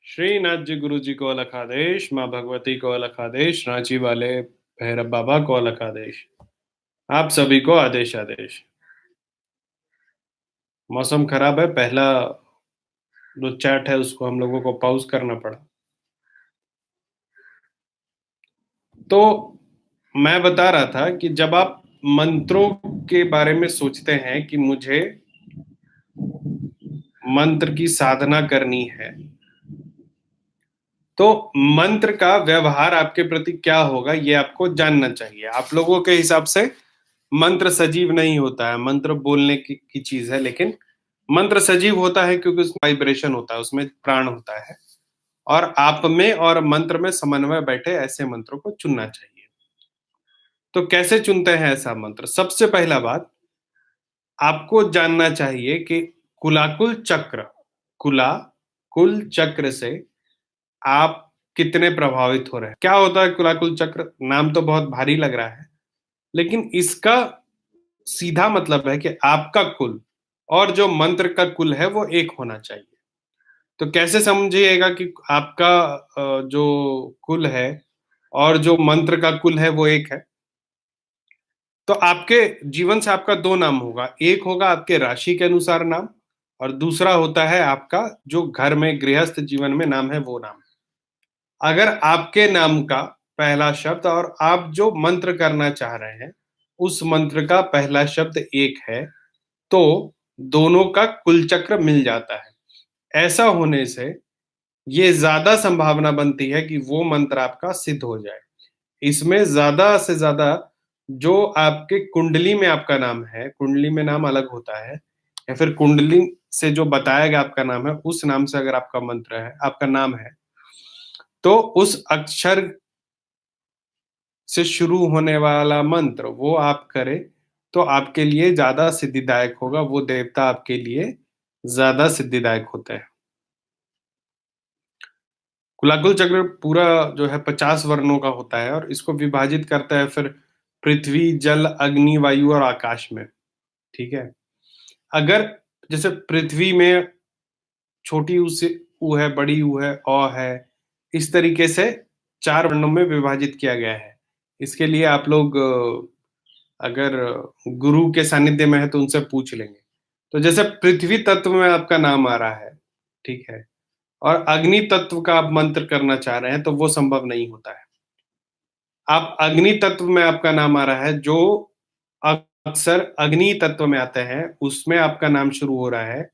श्रीनाथ जी गुरु जी को अलख आदेश, माँ भगवती को अलख आदेश, रांची वाले भैरव बाबा को अलख आदेश। आप सभी को आदेश आदेश। मौसम खराब है, पहला जो चैट है उसको हम लोगों को पॉज करना पड़ा। तो मैं बता रहा था कि जब आप मंत्रों के बारे में सोचते हैं कि मुझे मंत्र की साधना करनी है, तो मंत्र का व्यवहार आपके प्रति क्या होगा ये आपको जानना चाहिए। आप लोगों के हिसाब से मंत्र सजीव नहीं होता है, मंत्र बोलने की चीज है, लेकिन मंत्र सजीव होता है क्योंकि उसमें वाइब्रेशन होता है, उसमें प्राण होता है। और आप में और मंत्र में समन्वय बैठे ऐसे मंत्रों को चुनना चाहिए। तो कैसे चुनते हैं ऐसा मंत्र? सबसे पहला बात, आपको जानना चाहिए कि कुलाकुल चक्र, कुला कुल चक्र से आप कितने प्रभावित हो रहे हैं। क्या होता है कुलाकुल चक्र? नाम तो बहुत भारी लग रहा है, लेकिन इसका सीधा मतलब है कि आपका कुल और जो मंत्र का कुल है वो एक होना चाहिए। तो कैसे समझिएगा कि आपका जो कुल है और जो मंत्र का कुल है वो एक है? तो आपके जीवन से आपका दो नाम होगा, एक होगा आपके राशि के अनुसार नाम, और दूसरा होता है आपका जो घर में गृहस्थ जीवन में नाम है वो नाम। अगर आपके नाम का पहला शब्द और आप जो मंत्र करना चाह रहे हैं उस मंत्र का पहला शब्द एक है, तो दोनों का कुल चक्र मिल जाता है। ऐसा होने से ये ज्यादा संभावना बनती है कि वो मंत्र आपका सिद्ध हो जाए। इसमें ज्यादा से ज्यादा जो आपके कुंडली में आपका नाम है, कुंडली में नाम अलग होता है, या फिर कुंडली से जो बताया गया आपका नाम है उस नाम से अगर आपका मंत्र है, आपका नाम है, तो उस अक्षर से शुरू होने वाला मंत्र वो आप करें तो आपके लिए ज्यादा सिद्धिदायक होगा। वो देवता आपके लिए ज्यादा सिद्धिदायक होते हैं। कुलाकुल चक्र पूरा जो है 50 वर्णों का होता है और इसको विभाजित करता है फिर पृथ्वी, जल, अग्नि, वायु और आकाश में। ठीक है। अगर जैसे पृथ्वी में छोटी ऊ से ऊ है, बड़ी ऊ है, अ है, इस तरीके से 4 वर्णों में विभाजित किया गया है। इसके लिए आप लोग अगर गुरु के सानिध्य में है तो उनसे पूछ लेंगे। तो जैसे पृथ्वी तत्व में आपका नाम आ रहा है, ठीक है, और अग्नि तत्व का आप मंत्र करना चाह रहे हैं तो वो संभव नहीं होता है। आप अग्नि तत्व में आपका नाम आ रहा है, जो अक्सर अग्नि तत्व में आते हैं उसमें आपका नाम शुरू हो रहा है,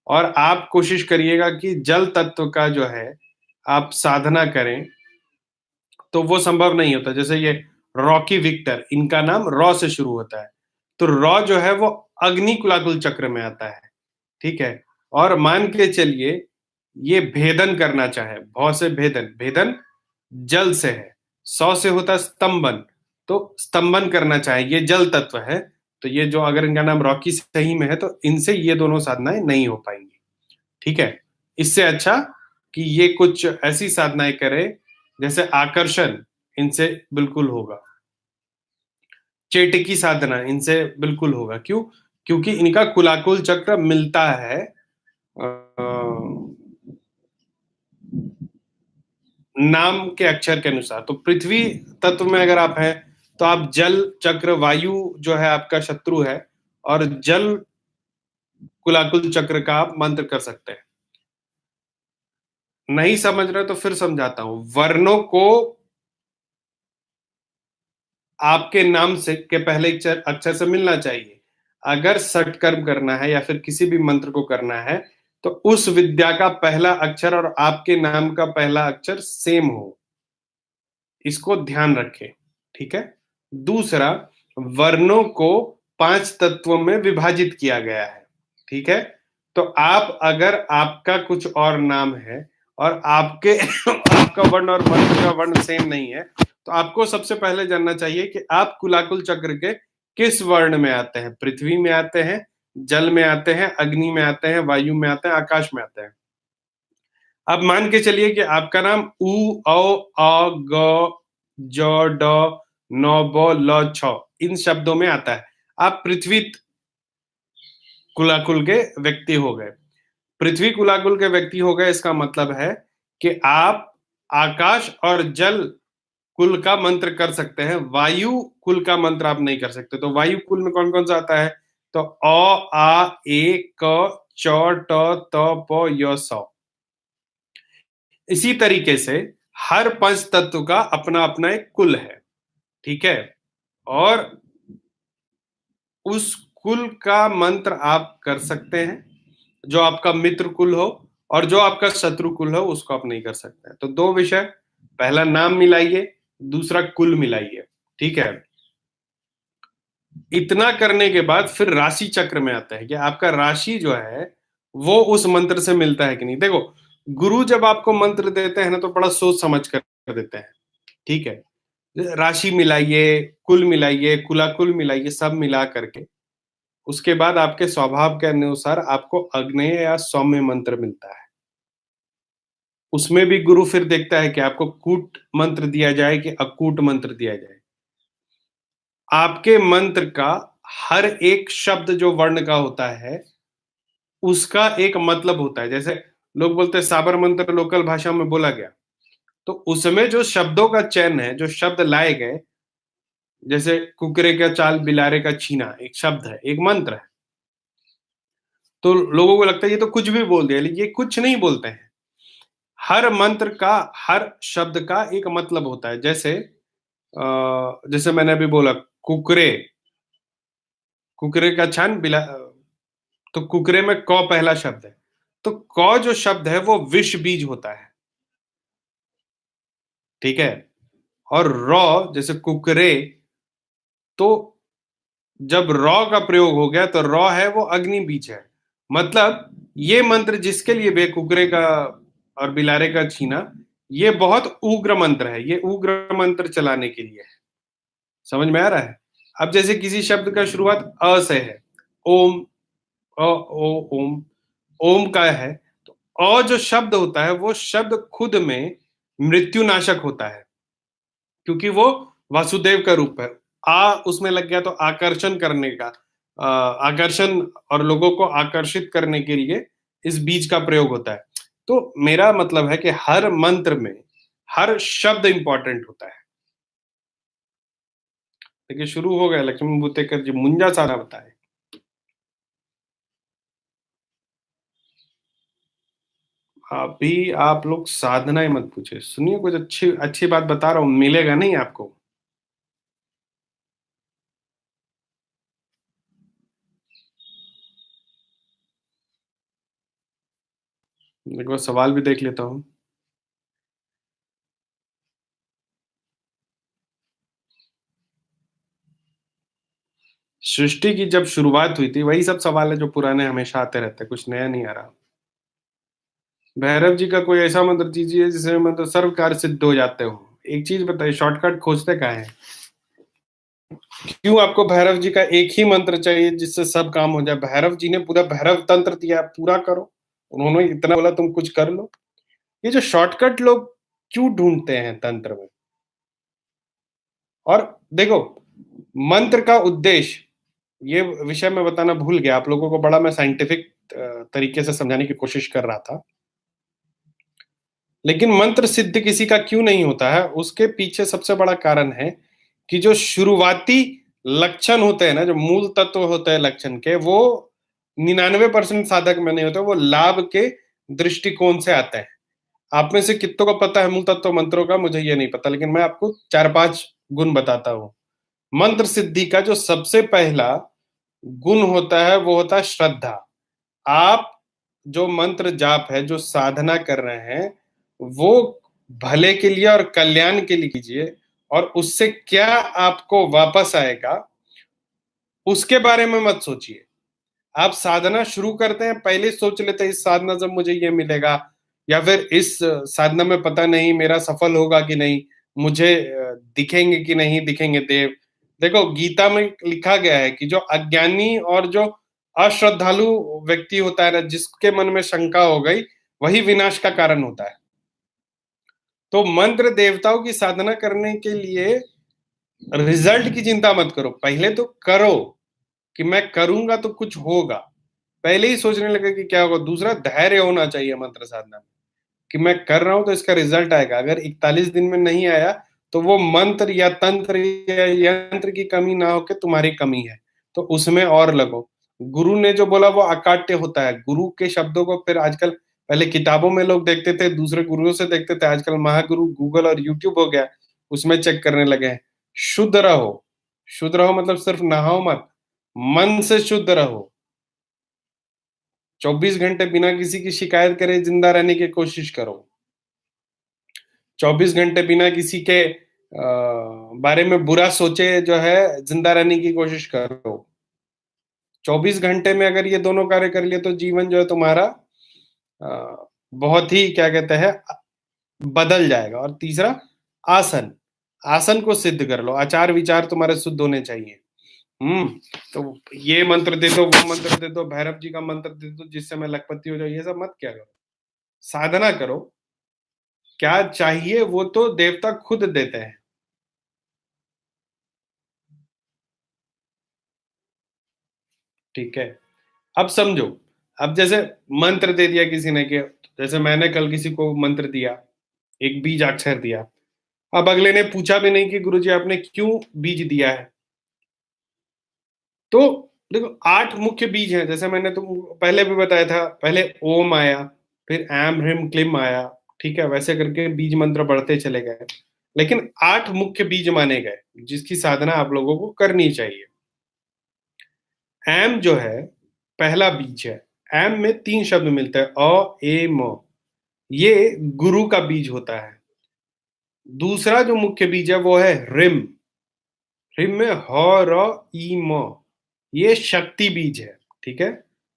और आप कोशिश करिएगा कि जल तत्व का जो है आप साधना करें, तो वो संभव नहीं होता। जैसे ये रॉकी विक्टर, इनका नाम रॉ से शुरू होता है, तो रॉ जो है वो अग्नि कुलाकुल चक्र में आता है। ठीक है। और मान के चलिए ये भेदन करना चाहे, भौ से भेदन, भेदन जल से है, सौ से होता है स्तंभन, तो स्तंभन करना चाहे, ये जल तत्व है, तो ये जो अगर इनका नाम रॉकी सही में है तो इनसे ये दोनों साधनाएं नहीं हो पाएंगी। ठीक है। इससे अच्छा कि ये कुछ ऐसी साधनाएं करे जैसे आकर्षण, इनसे बिल्कुल होगा। चेटिकी साधना इनसे बिल्कुल होगा। क्यों? क्योंकि इनका कुलाकुल चक्र मिलता है नाम के अक्षर के अनुसार। तो पृथ्वी तत्व में अगर आप हैं तो आप जल चक्र, वायु जो है आपका शत्रु है, और जल कुलाकुल चक्र का आप मंत्र कर सकते हैं। नहीं समझ रहे तो फिर समझाता हूं। वर्णों को आपके नाम से के पहले अक्षर अक्षर से मिलना चाहिए। अगर षटकर्म करना है या फिर किसी भी मंत्र को करना है तो उस विद्या का पहला अक्षर और आपके नाम का पहला अक्षर सेम हो, इसको ध्यान रखें। ठीक है। दूसरा, वर्णों को 5 तत्वों में विभाजित किया गया है। ठीक है। तो आप अगर आपका कुछ और नाम है और आपके आपका वर्ण और मंत्र का वर्ण सेम नहीं है, तो आपको सबसे पहले जानना चाहिए कि आप कुलाकुल चक्र के किस वर्ण में आते हैं। पृथ्वी में आते हैं, जल में आते हैं, अग्नि में आते हैं, वायु में आते हैं, आकाश में आते हैं। अब मान के चलिए कि आपका नाम उ, औ, अ, ग, ज, ड, न, ब, ल, छ इन शब्दों में आता है। आप पृथ्वी कुलाकुल के व्यक्ति हो गए। पृथ्वी कुलाकुल के व्यक्ति हो गए, इसका मतलब है कि आप आकाश और जल कुल का मंत्र कर सकते हैं, वायु कुल का मंत्र आप नहीं कर सकते। तो वायु कुल में कौन कौन सा आता है? तो अ आ ए क च ट त प य स। इसी तरीके से हर पंच तत्व का अपना अपना एक कुल है, ठीक है। और उस कुल का मंत्र आप कर सकते हैं, जो आपका मित्र कुल हो, और जो आपका शत्रु कुल हो उसको आप नहीं कर सकते। तो दो विषय, पहला नाम मिलाइए, दूसरा कुल मिलाइए, ठीक है। इतना करने के बाद फिर राशि चक्र में आता है कि आपका राशि जो है वो उस मंत्र से मिलता है कि नहीं। देखो, गुरु जब आपको मंत्र देते हैं ना तो बड़ा सोच समझ कर देते हैं, ठीक है। राशि मिलाइए, कुल मिलाइए, कुलाकुल मिलाइए, सब मिला करके उसके बाद आपके स्वभाव के अनुसार आपको अग्नेय या सौम्य मंत्र मिलता है। उसमें भी गुरु फिर देखता है कि आपको कूट मंत्र दिया जाए कि अकूट मंत्र दिया जाए। आपके मंत्र का हर एक शब्द जो वर्ण का होता है उसका एक मतलब होता है। जैसे लोग बोलते हैं साबर मंत्र लोकल भाषा में बोला गया, तो उसमें जो शब्दों का चयन है, जो शब्द लाए गए, जैसे कुकरे का चाल बिलारे का छीना एक शब्द है, एक मंत्र है। तो लोगों को लगता है ये तो कुछ भी बोल दिया, लेकिन ये कुछ नहीं बोलते हैं। हर मंत्र का, हर शब्द का एक मतलब होता है। जैसे मैंने अभी बोला कुकरे, कुकरे का छान बिला, तो कुकरे में क पहला शब्द है, तो क जो शब्द है वो विष बीज होता है, ठीक है। और रॉ जैसे कुकरे, तो जब रॉ का प्रयोग हो गया तो रॉ है वो अग्नि बीज है। मतलब ये मंत्र जिसके लिए बे कुकरे का और बिलारे का छीना, ये बहुत उग्र मंत्र है, ये उग्र मंत्र चलाने के लिए है। समझ में आ रहा है? अब जैसे किसी शब्द का शुरुआत अ से है, ओम, अ ओ ओम, ओम का है, तो अ जो शब्द होता है वो शब्द खुद में मृत्युनाशक होता है, क्योंकि वो वासुदेव का रूप है। आ उसमें लग गया तो आकर्षण करने का, आकर्षण और लोगों को आकर्षित करने के लिए इस बीज का प्रयोग होता है। तो मेरा मतलब है कि हर मंत्र में हर शब्द इंपॉर्टेंट होता है। देखिए शुरू हो गया, लक्ष्मण बुतेकर जी मुंजा सारा बताए। अभी आप लोग साधना ही मत पूछे, सुनिए कुछ अच्छी अच्छी बात बता रहा हूँ, मिलेगा नहीं आपको। देखो सवाल भी देख लेता हूँ। सृष्टि की जब शुरुआत हुई थी, वही सब सवाल है जो पुराने हमेशा आते रहते हैं, कुछ नया नहीं आ रहा। भैरव जी का कोई ऐसा मंत्र दीजिए जिसमें मतलब सर्व कार्य सिद्ध हो जाते हो। एक चीज बताइए, शॉर्टकट खोजते कहाँ है? क्यों आपको भैरव जी का एक ही मंत्र चाहिए जिससे सब काम हो जाए? भैरव जी ने पूरा भैरव तंत्र दिया, पूरा करो। उन्होंने इतना बोला तुम कुछ कर लो। ये जो शॉर्टकट लोग क्यों ढूंढते हैं तंत्र में? और देखो, मंत्र का उद्देश्य, ये विषय मैं बताना भूल गया आप लोगों को, बड़ा मैं साइंटिफिक तरीके से समझाने की कोशिश कर रहा था। लेकिन मंत्र सिद्ध किसी का क्यों नहीं होता है, उसके पीछे सबसे बड़ा कारण है कि जो शुरुआती लक्षण होते हैं ना, जो मूल तत्व होते हैं लक्षण के, वो 99% साधक में नहीं होते, वो लाभ के दृष्टिकोण से आते हैं। आप में से कितनों को पता है मूल तत्व मंत्रों का, मुझे ये नहीं पता, लेकिन मैं आपको 4-5 गुण बताता हूं। मंत्र सिद्धि का जो सबसे पहला गुण होता है वो होता है श्रद्धा। आप जो मंत्र जाप है, जो साधना कर रहे हैं, वो भले के लिए और कल्याण के लिए कीजिए, और उससे क्या आपको वापस आएगा उसके बारे में मत सोचिए। आप साधना शुरू करते हैं, पहले सोच लेते हैं इस साधना से मुझे ये मिलेगा, या फिर इस साधना में पता नहीं मेरा सफल होगा कि नहीं, मुझे दिखेंगे कि नहीं दिखेंगे देव। देखो गीता में लिखा गया है कि जो अज्ञानी और जो अश्रद्धालु व्यक्ति होता है ना, जिसके मन में शंका हो गई, वही विनाश का कारण होता है। तो मंत्र देवताओं की साधना करने के लिए रिजल्ट की चिंता मत करो, पहले तो करो कि मैं करूंगा तो कुछ होगा, पहले ही सोचने लगे कि क्या होगा। दूसरा, धैर्य होना चाहिए मंत्र साधना में। कि मैं कर रहा हूं तो इसका रिजल्ट आएगा। अगर 41 दिन में नहीं आया तो वो मंत्र या तंत्र या यंत्र की कमी ना हो के तुम्हारी कमी है, तो उसमें और लगो। गुरु ने जो बोला वो अकाट्य होता है। गुरु के शब्दों को फिर आजकल, पहले किताबों में लोग देखते थे, दूसरे गुरुओं से देखते थे, आजकल महागुरु गूगल और यूट्यूब हो गया, उसमें चेक करने लगे हैं। शुद्ध रहो। शुद्ध रहो मतलब सिर्फ नहाओ मत, मन से शुद्ध रहो। 24 घंटे बिना किसी की शिकायत करे जिंदा रहने की कोशिश करो। 24 घंटे बिना किसी के बारे में बुरा सोचे जो है जिंदा रहने की कोशिश करो। 24 घंटे में अगर ये दोनों कार्य कर लिए तो जीवन जो है तुम्हारा बहुत ही क्या कहते हैं बदल जाएगा। और तीसरा, आसन। आसन को सिद्ध कर लो। आचार विचार तुम्हारे शुद्ध होने चाहिए। तो ये मंत्र दे दो, वो मंत्र दे दो, भैरव जी का मंत्र दे दो जिससे मैं लखपति हो जाऊं, ये सब मत क्या करो। साधना करो। क्या चाहिए वो तो देवता खुद देते हैं। ठीक है, अब समझो। अब जैसे मंत्र दे दिया किसी ने कि, जैसे मैंने कल किसी को मंत्र दिया, एक बीज अक्षर दिया। अब अगले ने पूछा भी नहीं कि गुरुजी आपने क्यों बीज दिया है। तो देखो 8 मुख्य बीज हैं, जैसे मैंने तुम पहले भी बताया था। पहले ओम आया, फिर एम ह्रीम क्लिम आया। ठीक है, वैसे करके बीज मंत्र बढ़ते चले गए, लेकिन 8 मुख्य बीज माने गए जिसकी साधना आप लोगों को करनी चाहिए। एम जो है पहला बीज है। एम में 3 शब्द मिलते हैं, अ ए म। ये गुरु का बीज होता है। दूसरा जो मुख्य बीज है वो है रिम। रिम में ह र ई म, ये शक्ति बीज है। ठीक है,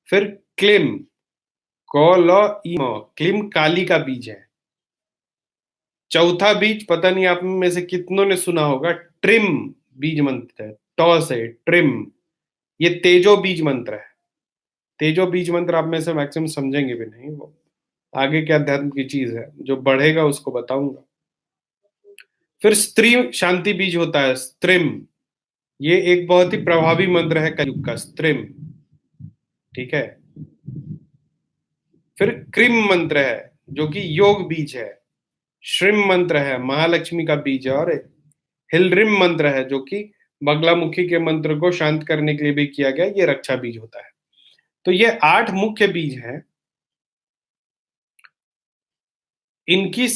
फिर क्लिम, क ल ई म, क्लिम काली का बीज है। चौथा बीज पता नहीं आप में से कितनों ने सुना होगा, ट्रिम बीज मंत्र है, ट से ट्रिम। ये तेजो बीज मंत्र है। तेजो बीज मंत्र आप में से मैक्सिमम समझेंगे भी नहीं, वो आगे के अध्यात्म की चीज है, जो बढ़ेगा उसको बताऊंगा। फिर स्त्री शांति बीज होता है, स्त्रिम। ये एक बहुत ही प्रभावी मंत्र है कलयुग का, स्त्रिम। ठीक है, फिर क्रिम मंत्र है जो कि योग बीज है। श्रिम मंत्र है महालक्ष्मी का बीज है। और हिलरिम मंत्र है जो कि बगलामुखी के मंत्र को शांत करने के लिए भी किया गया, ये रक्षा बीज होता है। तो ये 8 मुख्य बीज हैं। इनकी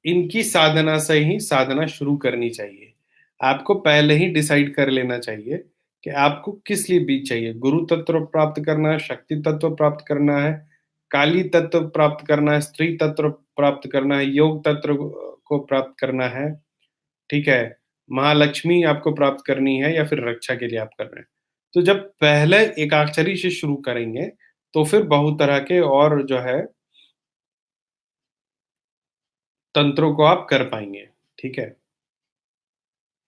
इनकी साधना से ही साधना शुरू करनी चाहिए। आपको पहले ही डिसाइड कर लेना चाहिए कि आपको किस लिए बीज चाहिए। गुरु तत्व प्राप्त करना है, शक्ति तत्व प्राप्त करना है, काली तत्व प्राप्त करना है, स्त्री तत्व प्राप्त करना है, योग तत्व को प्राप्त करना है। ठीक है, महालक्ष्मी आपको प्राप्त करनी है, या फिर रक्षा के लिए आप कर रहे हैं। तो जब पहले एकाक्षरी से शुरू करेंगे तो फिर बहुत तरह के और जो है तंत्रों को आप कर पाएंगे। ठीक है,